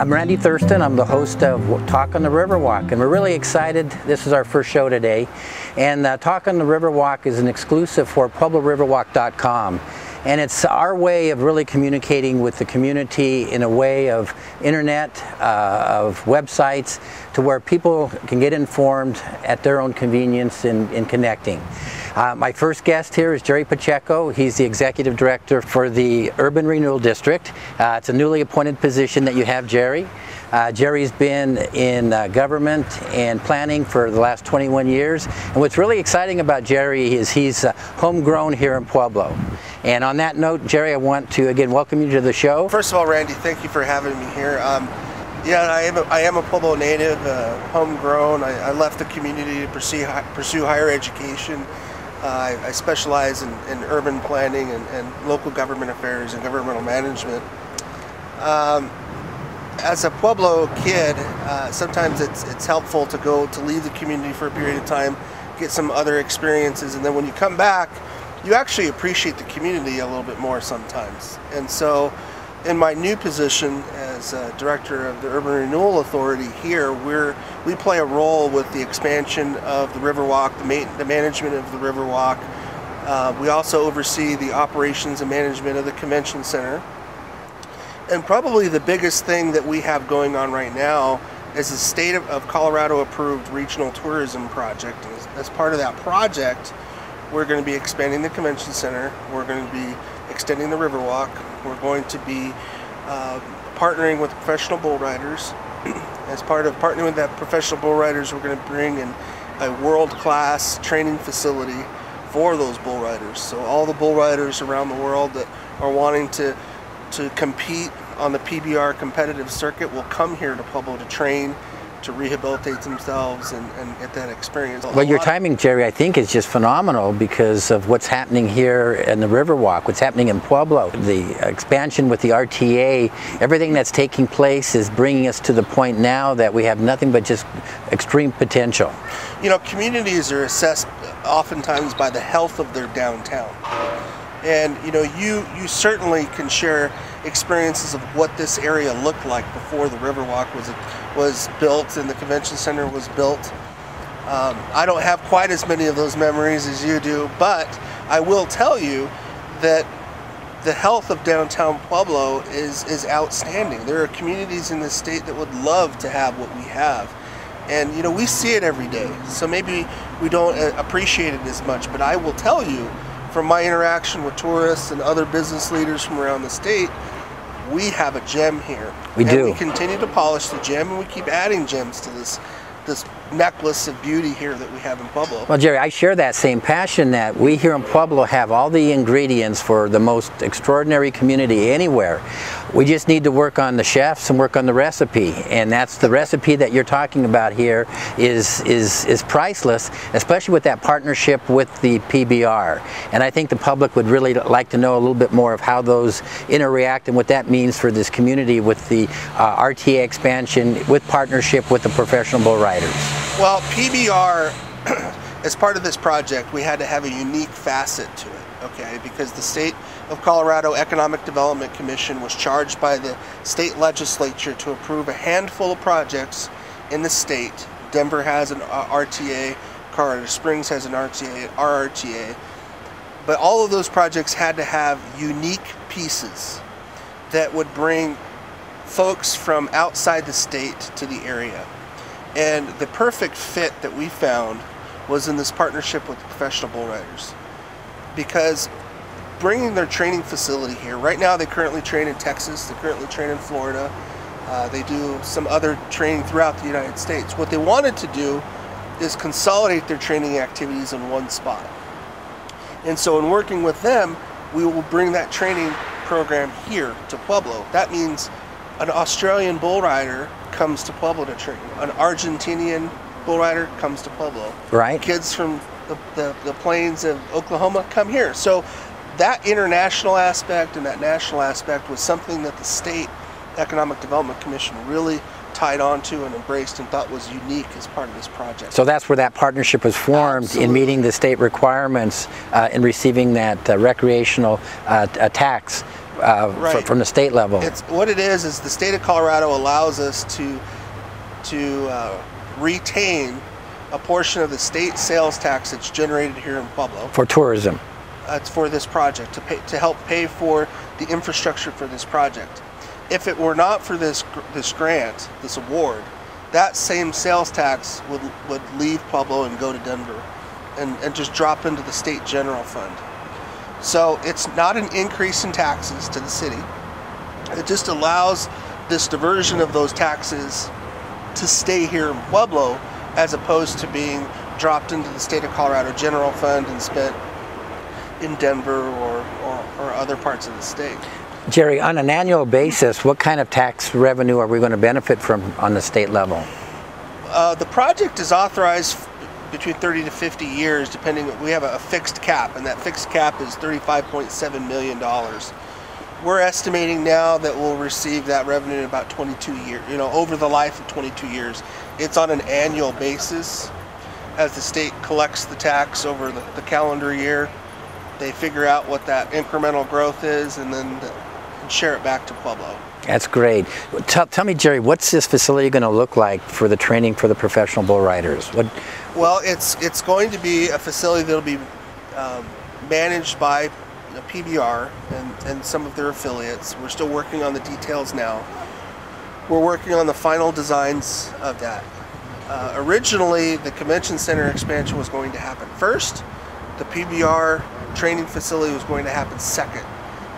I'm Randy Thurston. I'm the host of Talk on the Riverwalk, and we're really excited. This is our first show today, and Talk on the Riverwalk is an exclusive for PuebloRiverwalk.com. And it's our way of really communicating with the community in a way of internet, of websites, to where people can get informed at their own convenience in connecting. My first guest here is Jerry Pacheco. He's the Executive Director for the Urban Renewal District. It's a newly appointed position that you have, Jerry. Jerry's been in government and planning for the last 21 years. And what's really exciting about Jerry is he's homegrown here in Pueblo. And on that note, Jerry, I want to again welcome you to the show. First of all, Randy, thank you for having me here. Yeah, I am a Pueblo native, homegrown. I left the community to pursue higher education. I specialize in urban planning and local government affairs and governmental management. As a Pueblo kid, sometimes it's helpful to leave the community for a period of time, get some other experiences, and then when you come back, you actually appreciate the community a little bit more sometimes. And so in my new position as Director of the Urban Renewal Authority here, we play a role with the expansion of the Riverwalk, the management of the Riverwalk. We also oversee the operations and management of the Convention Center. And probably the biggest thing that we have going on right now is the state of Colorado approved regional tourism project. As part of that project, we're going to be expanding the Convention Center, we're going to be extending the Riverwalk, we're going to be partnering with professional bull riders. As part of partnering with that professional bull riders, we're going to bring in a world-class training facility for those bull riders. So all the bull riders around the world that are wanting to compete on the PBR competitive circuit will come here to Pueblo to train, to rehabilitate themselves and get that experience. Well, your timing, Jerry, I think is just phenomenal because of what's happening here in the Riverwalk, what's happening in Pueblo. The expansion with the RTA, everything that's taking place is bringing us to the point now that we have nothing but just extreme potential. You know, communities are assessed oftentimes by the health of their downtown. And you know, you certainly can share experiences of what this area looked like before the Riverwalk was built and the Convention Center was built. I don't have quite as many of those memories as you do, but I will tell you that the health of downtown Pueblo is outstanding. There are communities in the state that would love to have what we have. And you know, we see it every day, so maybe we don't appreciate it as much, but I will tell you, from my interaction with tourists and other business leaders from around the state, we have a gem here. We do. We continue to polish the gem, and we keep adding gems to this necklace of beauty here that we have in Pueblo. Well, Jerry, I share that same passion that we here in Pueblo have all the ingredients for the most extraordinary community anywhere. We just need to work on the chefs and work on the recipe, and that's the recipe that you're talking about here is priceless, especially with that partnership with the PBR. And I think the public would really like to know a little bit more of how those interact and what that means for this community with the RTA expansion, with partnership with the professional bull riders. Well, PBR, as part of this project, we had to have a unique facet to it, okay? Because the State of Colorado Economic Development Commission was charged by the state legislature to approve a handful of projects in the state. Denver has an RTA, Colorado Springs has an RTA, RRTA. But all of those projects had to have unique pieces that would bring folks from outside the state to the area. And the perfect fit that we found was in this partnership with the professional bull riders. Because bringing their training facility here, right now they currently train in Texas, they currently train in Florida, they do some other training throughout the United States. What they wanted to do is consolidate their training activities in one spot. And so in working with them, we will bring that training program here to Pueblo. That means an Australian bull rider comes to Pueblo to train. An Argentinian bull rider comes to Pueblo. Right. Kids from the plains of Oklahoma come here. So that international aspect and that national aspect was something that the State Economic Development Commission really tied onto and embraced and thought was unique as part of this project. So that's where that partnership was formed. Absolutely. In meeting the state requirements in receiving that recreational tax Right. from the state level. What it is the state of Colorado allows us to retain a portion of the state sales tax that's generated here in Pueblo. For tourism. It's for this project, to help pay for the infrastructure for this project. If it were not for this grant, this award, that same sales tax would leave Pueblo and go to Denver and just drop into the state general fund. So it's not an increase in taxes to the city. It just allows this diversion of those taxes to stay here in Pueblo as opposed to being dropped into the state of Colorado general fund and spent in Denver or other parts of the state. Jerry, on an annual basis, what kind of tax revenue are we going to benefit from on the state level? The project is authorized between 30 to 50 years, depending. We have a fixed cap, and that fixed cap is $35.7 million. We're estimating now that we'll receive that revenue in about 22 years, over the life of 22 years. It's on an annual basis. As the state collects the tax over the calendar year, they figure out what that incremental growth is and then share it back to Pueblo. That's great. Tell me, Jerry, what's this facility going to look like for the training for the professional bull riders? Well, it's going to be a facility that'll be managed by PBR and some of their affiliates. We're still working on the details now. We're working on the final designs of that. Originally, the convention center expansion was going to happen first. The PBR training facility was going to happen second.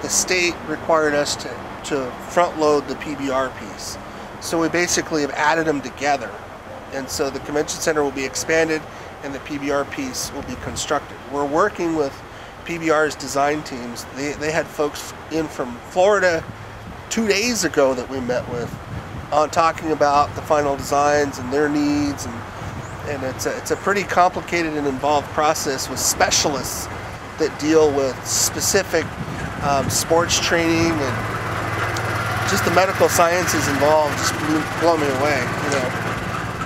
The state required us to front load the PBR piece. So we basically have added them together. And so the convention center will be expanded and the PBR piece will be constructed. We're working with PBR's design teams. They had folks in from Florida 2 days ago that we met with on talking about the final designs and their needs, and it's a pretty complicated and involved process with specialists that deal with specific sports training, and just the medical sciences involved just blow me away.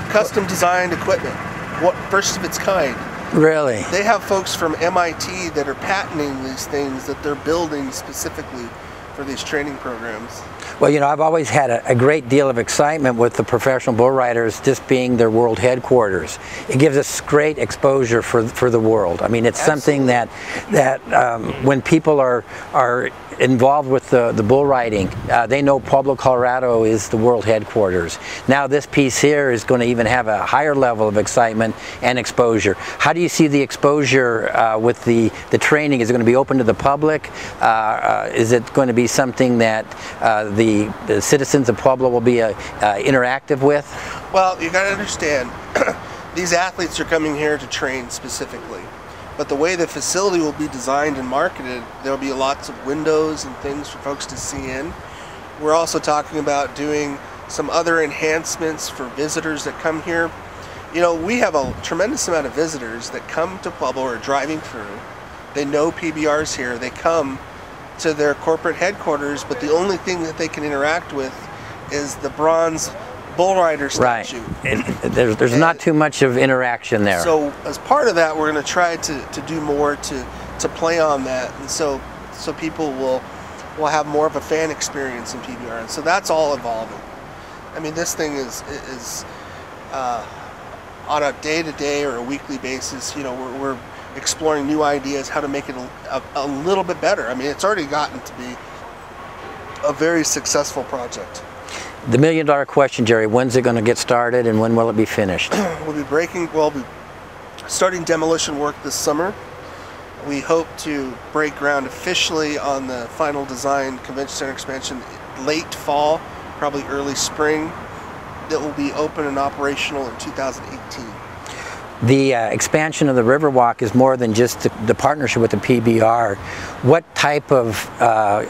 Custom designed equipment, first of its kind. Really? They have folks from MIT that are patenting these things that they're building specifically for these training programs. Well, I've always had a great deal of excitement with the professional bull riders just being their world headquarters. It gives us great exposure for the world. I mean, it's Absolutely. something that when people are involved with the bull riding, they know Pueblo, Colorado is the world headquarters. Now this piece here is going to even have a higher level of excitement and exposure. How do you see the exposure with the training? Is it going to be open to the public? Is it going to be something that the citizens of Pueblo will be interactive with? Well, you got to understand, these athletes are coming here to train specifically. But the way the facility will be designed and marketed, there'll be lots of windows and things for folks to see in. We're also talking about doing some other enhancements for visitors that come here. We have a tremendous amount of visitors that come to Pueblo or are driving through. They know PBR's here. They come to their corporate headquarters, but the only thing that they can interact with is the bronze bull rider statue. Right. There's not too much of interaction there. So as part of that, we're going to try to do more to play on that, and so people will have more of a fan experience in PBR, and so that's all evolving. I mean, this thing is on a day-to-day or a weekly basis. We're exploring new ideas how to make it a little bit better. I mean, it's already gotten to be a very successful project. The million-dollar question, Jerry, when's it going to get started and when will it be finished? We'll be starting demolition work this summer. We hope to break ground officially on the final design convention center expansion late fall, probably early spring. That will be open and operational in 2018. The expansion of the Riverwalk is more than just the partnership with the PBR. What type of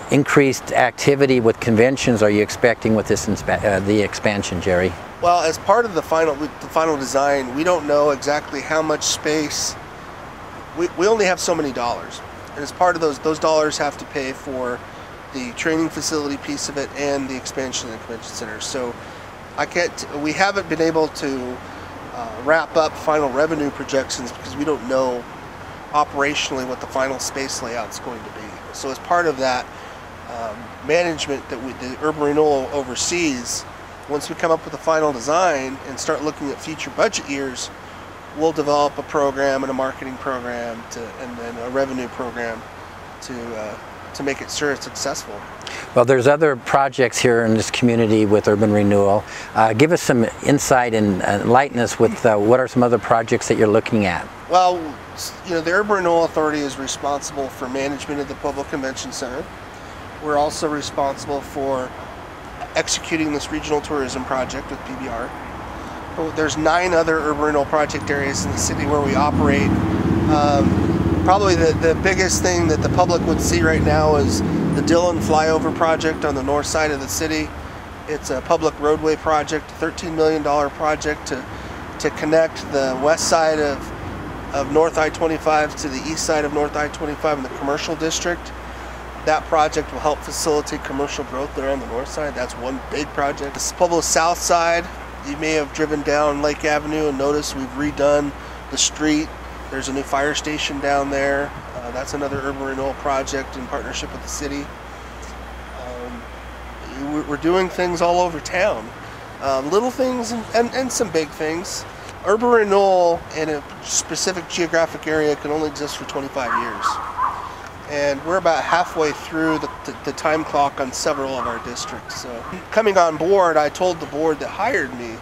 increased activity with conventions are you expecting with this the expansion, Jerry? Well, as part of the final design, we don't know exactly how much space. We only have so many dollars, and as part of those dollars have to pay for the training facility piece of it and the expansion of the convention center. So we haven't been able to wrap up final revenue projections because we don't know operationally what the final space layout is going to be. So as part of that, management that the Urban Renewal oversees, once we come up with a final design and start looking at future budget years, we'll develop a program and a marketing program and then a revenue program to make it sure it's successful. Well, there's other projects here in this community with Urban Renewal. Give us some insight and enlighten us with what are some other projects that you're looking at? Well, you know, the Urban Renewal Authority is responsible for management of the Pueblo Convention Center. We're also responsible for executing this regional tourism project with PBR. There's 9 other urban renewal project areas in the city where we operate. Probably the biggest thing that the public would see right now is the Dillon Flyover project on the north side of the city. It's a public roadway project, a $13 million project to connect the west side of North I-25 to the east side of North I-25 in the commercial district. That project will help facilitate commercial growth there on the north side. That's one big project. The Pueblo south side, you may have driven down Lake Avenue and noticed we've redone the street. There's a new fire station down there. That's another urban renewal project in partnership with the city. We're doing things all over town. Little things and some big things. Urban renewal in a specific geographic area can only exist for 25 years. And we're about halfway through the time clock on several of our districts. So coming on board, I told the board that hired me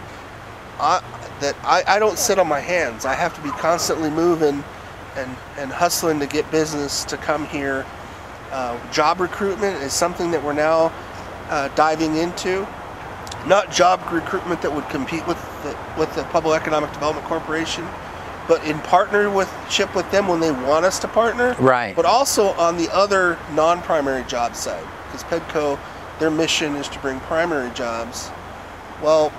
that I don't sit on my hands. I have to be constantly moving and hustling to get business to come here. Job recruitment is something that we're now diving into. Not job recruitment that would compete with the Pueblo Economic Development Corporation, but in partnership with them when they want us to partner. Right. But also on the other non-primary job side, because Pedco, their mission is to bring primary jobs. Well,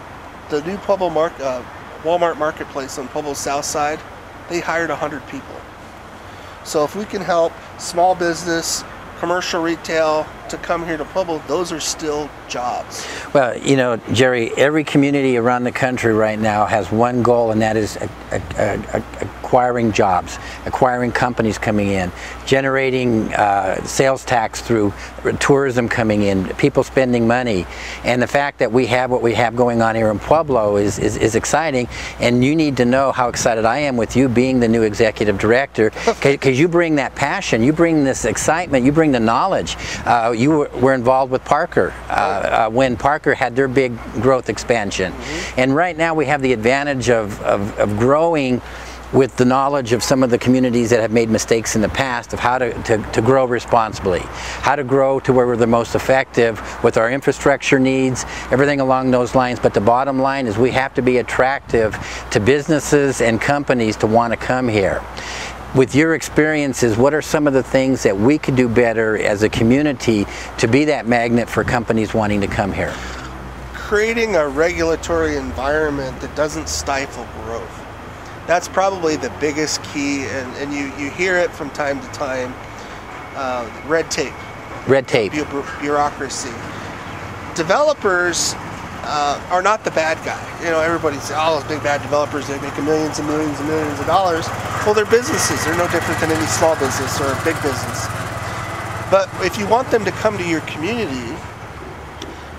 the new Pueblo Walmart Marketplace on Pueblo's south side, they hired 100 people. So if we can help small business, commercial retail to come here to Pueblo, those are still jobs. Well, you know, Jerry, every community around the country right now has one goal, and that is acquiring jobs, acquiring companies coming in, generating sales tax through tourism coming in, people spending money. And the fact that we have what we have going on here in Pueblo is exciting, and you need to know how excited I am with you being the new executive director, because you bring that passion, you bring this excitement, you bring the knowledge. You were involved with Parker when Parker had their big growth expansion. And right now we have the advantage of growing with the knowledge of some of the communities that have made mistakes in the past of how to grow responsibly, how to grow to where we're the most effective with our infrastructure needs, everything along those lines. But the bottom line is we have to be attractive to businesses and companies to want to come here. With your experiences, what are some of the things that we could do better as a community to be that magnet for companies wanting to come here? Creating a regulatory environment that doesn't stifle growth. That's probably the biggest key, and you hear it from time to time. Red tape. Red tape. Bureaucracy. Developers are not the bad guy. You know, everybody says, oh, those big bad developers, they make millions and millions and millions of dollars. Well, they're businesses. They're no different than any small business or a big business. But if you want them to come to your community,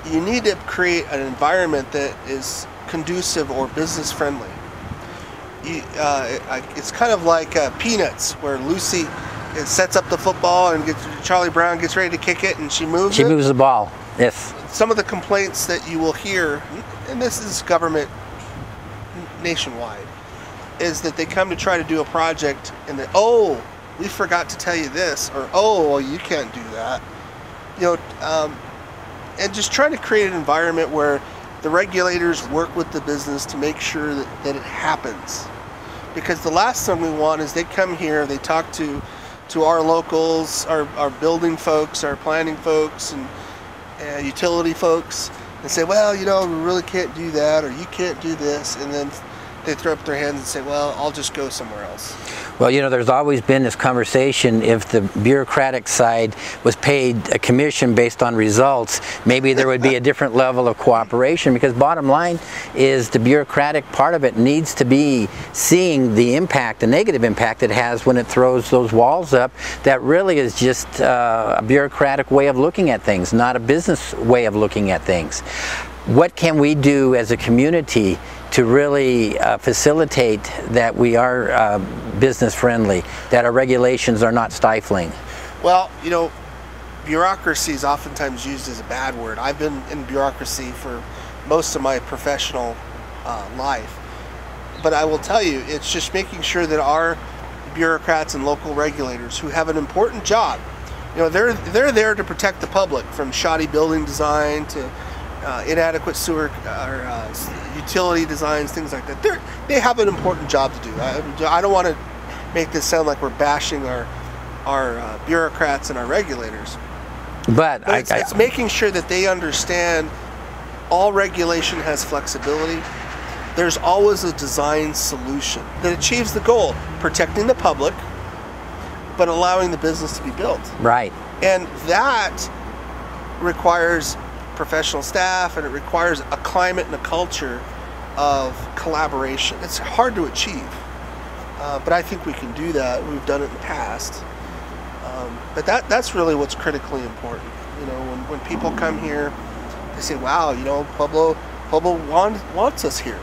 you need to create an environment that is conducive or business friendly. It's kind of like Peanuts, where Lucy sets up the football and Charlie Brown gets ready to kick it and she moves it. She moves the ball, yes. Some of the complaints that you will hear, and this is government nationwide, is that they come to try to do a project and that, oh, we forgot to tell you this, or oh, well, you can't do that. You know, and just trying to create an environment where the regulators work with the business to make sure that it happens. Because the last thing we want is they come here, they talk to our locals, our building folks, our planning folks, and utility folks, and say, well, you know, we really can't do that, or you can't do this, and then they throw up their hands and say, well, I'll just go somewhere else. Well, you know, there's always been this conversation, if the bureaucratic side was paid a commission based on results, maybe there would be a different level of cooperation, because bottom line is the bureaucratic part of it needs to be seeing the impact, the negative impact it has when it throws those walls up. That really is just a bureaucratic way of looking at things, not a business way of looking at things. What can we do as a community to really facilitate that we are business friendly, that our regulations are not stifling? Well, you know, bureaucracy is oftentimes used as a bad word. I've been in bureaucracy for most of my professional life. But I will tell you, it's just making sure that our bureaucrats and local regulators who have an important job, you know, they're there to protect the public from shoddy building design to inadequate sewer or utility designs, things like that. They have an important job to do. I don't want to make this sound like we're bashing our bureaucrats and our regulators. But it's making sure that they understand all regulation has flexibility. There's always a design solution that achieves the goal, protecting the public, but allowing the business to be built. Right. And that requires professional staff, and it requires a climate and a culture of collaboration. It's hard to achieve, but I think we can do that. We've done it in the past. But that's really what's critically important. You know, when people come here, they say, wow, you know, Pueblo wants us here.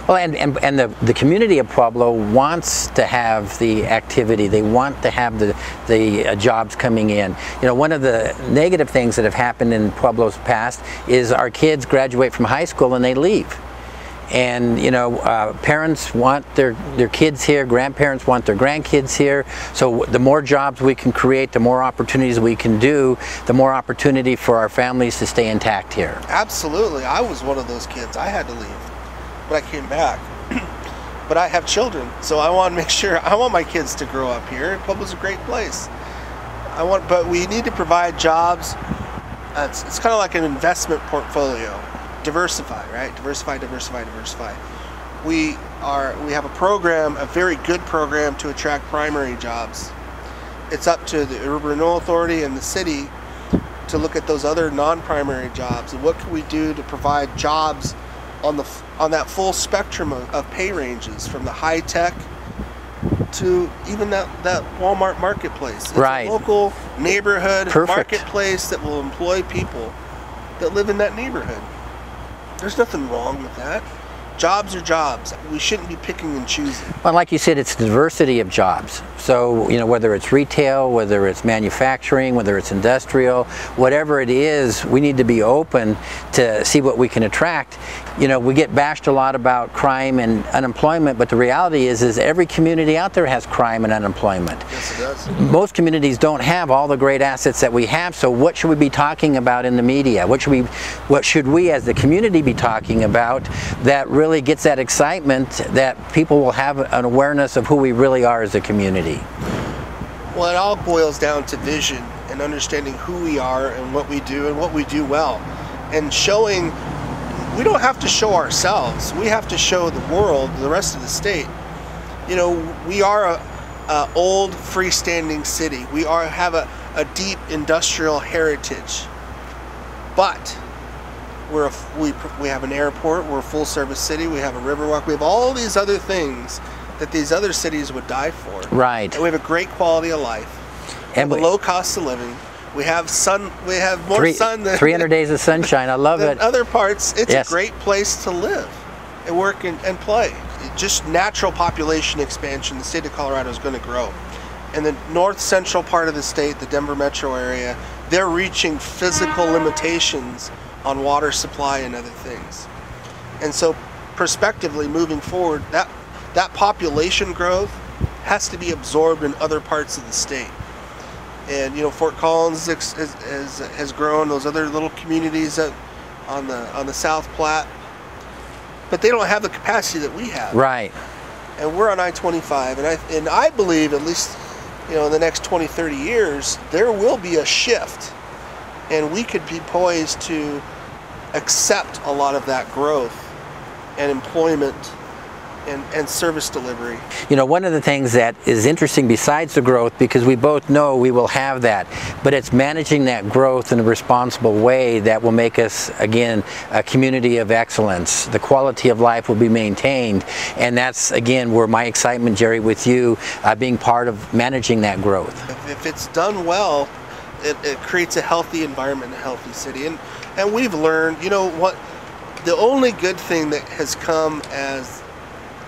Well, and the community of Pueblo wants to have the activity. They want to have the jobs coming in. You know, one of the negative things that have happened in Pueblo's past is our kids graduate from high school and they leave. And you know, parents want their kids here, grandparents want their grandkids here. So the more jobs we can create, the more opportunities we can do, the more opportunity for our families to stay intact here. Absolutely. I was one of those kids. I had to leave, but I came back. But I have children, so I want to make sure, I want my kids to grow up here. Pueblo's a great place. But we need to provide jobs. It's kind of like an investment portfolio. Diversify, right? Diversify, diversify, diversify. We have a program, a very good program to attract primary jobs. It's up to the Urban Renewal Authority and the city to look at those other non-primary jobs and what can we do to provide jobs on that full spectrum of pay ranges, from the high tech to even that Walmart marketplace. It's right. A local neighborhood Perfect. Marketplace that will employ people that live in that neighborhood. There's nothing wrong with that. Jobs are jobs. We shouldn't be picking and choosing. Well, like you said, it's diversity of jobs. So, you know, whether it's retail, whether it's manufacturing, whether it's industrial, whatever it is, we need to be open to see what we can attract. You know, we get bashed a lot about crime and unemployment, but the reality is every community out there has crime and unemployment. Yes, it does. Most communities don't have all the great assets that we have, so what should we be talking about in the media? What should we as the community be talking about that really gets that excitement, that people will have an awareness of who we really are as a community? Well, it all boils down to vision and understanding who we are and what we do well. And showing, we don't have to show ourselves, we have to show the world, the rest of the state. You know, we are a old freestanding city. We have a deep industrial heritage. But we have an airport, we're a full service city, we have a riverwalk, we have all these other things that these other cities would die for. Right. And we have a great quality of life. And a low cost of living. We have sun, we have more sun than 300 days of sunshine. I love it. Other parts, it's yes. a great place to live and work and play. Just natural population expansion, the state of Colorado is going to grow. And the north central part of the state, the Denver metro area, they're reaching physical limitations on water supply and other things. And so prospectively moving forward, that population growth has to be absorbed in other parts of the state. And you know, Fort Collins has grown, those other little communities on the South Platte, but they don't have the capacity that we have. Right. And we're on I-25, and I believe, at least, you know, in the next 20-30 years, there will be a shift, and we could be poised to accept a lot of that growth and employment and service delivery. You know, one of the things that is interesting besides the growth, because we both know we will have that, but it's managing that growth in a responsible way that will make us, again, a community of excellence. The quality of life will be maintained, and that's, again, where my excitement, Jerry, with you being part of managing that growth. If it's done well, it creates a healthy environment, a healthy city. And we've learned, you know what, the only good thing that has come as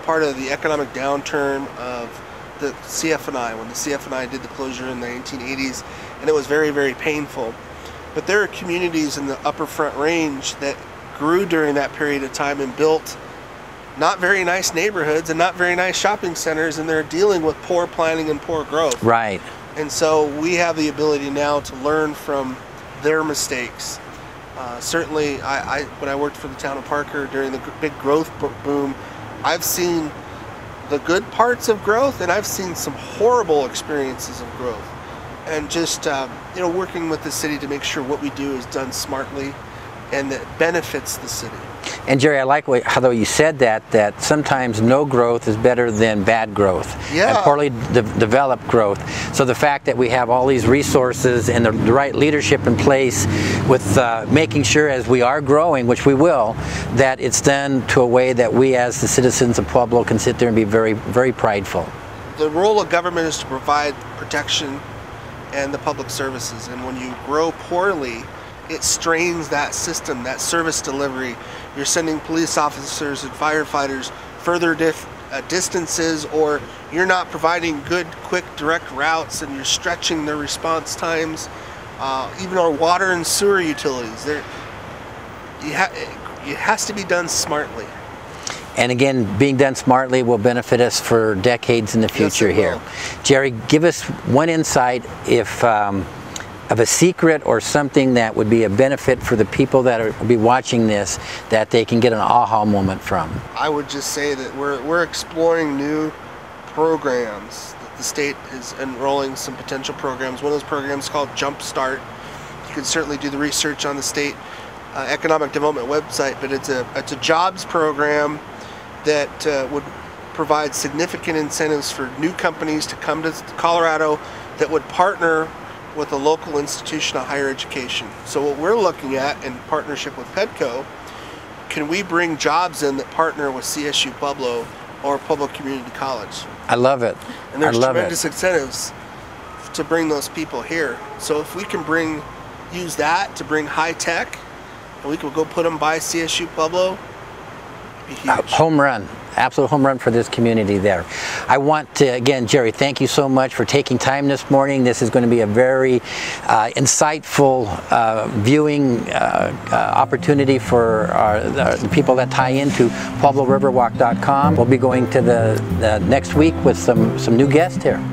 part of the economic downturn of the CF&I, when the CF&I did the closure in the 1980s, and it was very, very painful. But there are communities in the upper Front Range that grew during that period of time and built not very nice neighborhoods and not very nice shopping centers, and they're dealing with poor planning and poor growth. Right. And so we have the ability now to learn from their mistakes. Certainly, when I worked for the town of Parker during the big growth boom, I've seen the good parts of growth, and I've seen some horrible experiences of growth. And just you know, working with the city to make sure what we do is done smartly and that benefits the city. And Jerry, I like how you said that sometimes no growth is better than bad growth, yeah, and poorly developed growth. So the fact that we have all these resources and the right leadership in place with making sure as we are growing, which we will, that it's done to a way that we as the citizens of Pueblo can sit there and be very, very prideful. The role of government is to provide protection and the public services, and when you grow poorly, it strains that system, that service delivery. You're sending police officers and firefighters further distances, or you're not providing good, quick, direct routes, and you're stretching their response times. Even our water and sewer utilities, it has to be done smartly. And again, being done smartly will benefit us for decades in the future. Yes, here. Jerry, give us one insight of a secret or something that would be a benefit for the people that will be watching this, that they can get an aha moment from. I would just say that we're exploring new programs. The state is enrolling some potential programs. One of those programs is called Jump Start. You can certainly do the research on the state economic development website, but it's a jobs program that would provide significant incentives for new companies to come to Colorado that would partner with a local institution of higher education. So what we're looking at in partnership with Pacheco, can we bring jobs in that partner with CSU Pueblo or Pueblo Community College? I love it. And there's tremendous incentives to bring those people here. So if we can use that to bring high tech, and we can go put them by CSU Pueblo, it'd be huge. Home run. Absolute home run for this community there. I want to, again, Jerry, thank you so much for taking time this morning. This is going to be a very insightful viewing opportunity for the people that tie into PuebloRiverwalk.com. We'll be going to the next week with some new guests here.